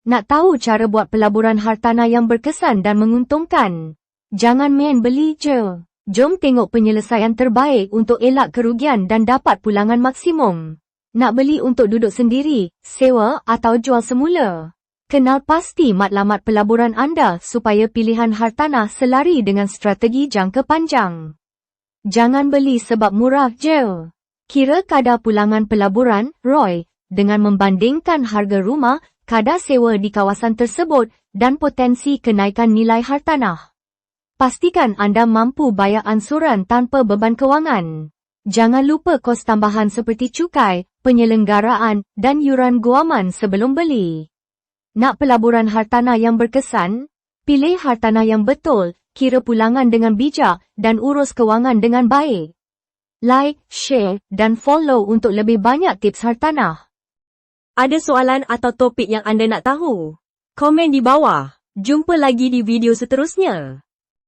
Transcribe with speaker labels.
Speaker 1: Nak tahu cara buat pelaburan hartanah yang berkesan dan menguntungkan? Jangan main beli je. Jom tengok penyelesaian terbaik untuk elak kerugian dan dapat pulangan maksimum. Nak beli untuk duduk sendiri, sewa atau jual semula? Kenal pasti matlamat pelaburan anda supaya pilihan hartanah selari dengan strategi jangka panjang. Jangan beli sebab murah je. Kira kadar pulangan pelaburan, ROI, dengan membandingkan harga rumah, kadar sewa di kawasan tersebut, dan potensi kenaikan nilai hartanah. Pastikan anda mampu bayar ansuran tanpa beban kewangan. Jangan lupa kos tambahan seperti cukai, penyelenggaraan, dan yuran guaman sebelum beli. Nak pelaburan hartanah yang berkesan? Pilih hartanah yang betul, kira pulangan dengan bijak, dan urus kewangan dengan baik. Like, share, dan follow untuk lebih banyak tips hartanah.
Speaker 2: Ada soalan atau topik yang anda nak tahu? Komen di bawah. Jumpa lagi di video seterusnya.